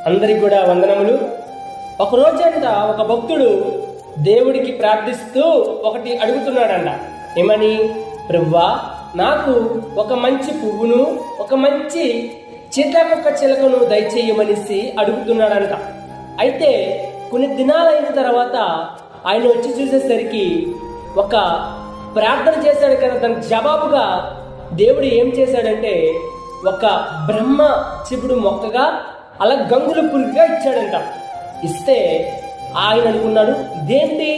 అందరికి కూడా వందనములు. ఒక రోజంట ఒక భక్తుడు దేవుడికి ప్రార్థిస్తూ ఒకటి అడుగుతున్నాడంట. ఏమని? ప్రభువా, నాకు ఒక మంచి పువ్వును, ఒక మంచి చీతాకొక్క చిలకను దయచేయమనేసి అడుగుతున్నాడంట. అయితే కొన్ని దినాలైన తర్వాత ఆయన వచ్చి చూసేసరికి ఒక ప్రార్థన చేశాడు కదా, దానికి జవాబుగా దేవుడు ఏం చేశాడంటే ఒక బ్రహ్మ చిపుడు మొక్కగా అలా గంగుల పురుగుగా ఇచ్చాడంట. ఇస్తే ఆయన అనుకున్నాడు, ఇదేంటి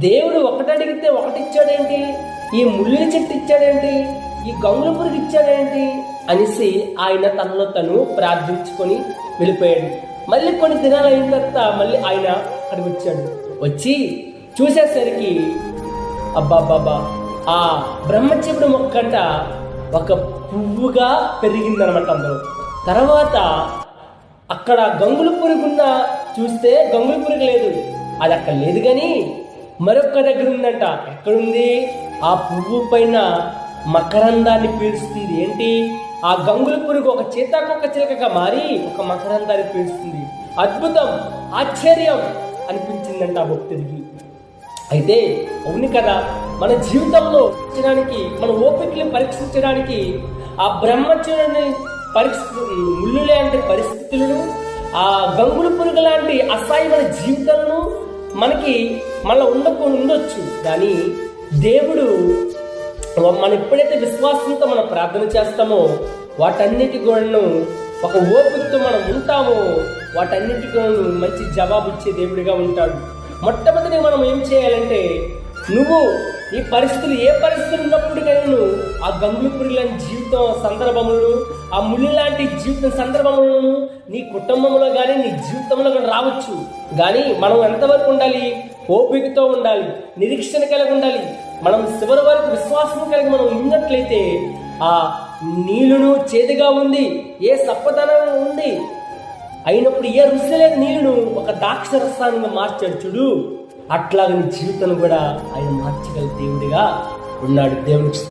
దేవుడు ఒకటి అడిగితే ఒకటి ఇచ్చాడేంటి, ఈ ముళ్ళుల చెట్టు ఇచ్చాడేంటి, ఈ గంగుల పురుగు ఇచ్చాడేంటి అనేసి ఆయన తనలో తను ప్రార్థించుకొని వెళ్ళిపోయాడు. మళ్ళీ కొన్ని దినాలు అయిన తర్వాత మళ్ళీ ఆయన అక్కడికి వచ్చాడు. వచ్చి చూసేసరికి అబ్బాబ్బాబ్బా, ఆ బ్రహ్మచిపుడు మొక్కంట ఒక పువ్వుగా పెరిగిందనమాట అందులో. తర్వాత అక్కడ గంగుల పురుగున్న చూస్తే గంగుల పురుగు లేదు, అది అక్కడ లేదు. కానీ మరొక దగ్గర ఉందంట. ఎక్కడుంది? ఆ పువ్వు పైన మకరందాన్ని పీల్చుతుంది. ఏంటి? ఆ గంగుల పురుగు ఒక చీతాకొక్క చిలకగా మారి ఒక మకరందాన్ని పీల్చుతుంది. అద్భుతం, ఆశ్చర్యం అనిపించిందంట ఆ భక్తుడికి. అయితే అవును కదా, మన జీవితంలో మన ఓపికలు పరీక్షించడానికి ఆ బ్రహ్మచర్యాన్ని ముళ్ళు లాంటి పరిస్థితులను, ఆ గంగుల పురుగు లాంటి అసహ్యమైన జీవితాలను మనకి మళ్ళీ ఉండొచ్చు. కానీ దేవుడు మనం ఎప్పుడైతే విశ్వాసంతో మనం ప్రార్థన చేస్తామో వాటన్నిటి కూడా ఒక ఓపికతో మనం ఉంటామో వాటన్నిటికీ మంచి జవాబు ఇచ్చే దేవుడిగా ఉంటాడు. మొట్టమొదటి మనం ఏం చేయాలంటే, నువ్వు ఈ పరిస్థితులు ఏ పరిస్థితులు ఉన్నప్పటికైనా నువ్వు ఆ గంగుల పురుగు లాంటి జీవితం సందర్భములను, ఆ ముళ్ళు లాంటి జీవితం సందర్భములను నీ కుటుంబంలో కానీ నీ జీవితంలో కానీ రావచ్చు. కానీ మనం ఎంతవరకు ఉండాలి? ఓపికతో ఉండాలి, నిరీక్షణ కలిగి ఉండాలి. మనం చివరి వరకు విశ్వాసం కలిగి మనం ఉన్నట్లయితే ఆ నీళ్ళను చేదుగా ఉంది, ఏ సప్పదనం ఉంది అయినప్పుడు ఏ రుచి లేని నీళ్ళను ఒక ద్రాక్ష రసాన్ని మార్చాడు చూడు, అట్లాగ నీ జీవితం కూడా ఆయన మార్చగల దేవుడిగా ఉన్నాడు. దేవుడికి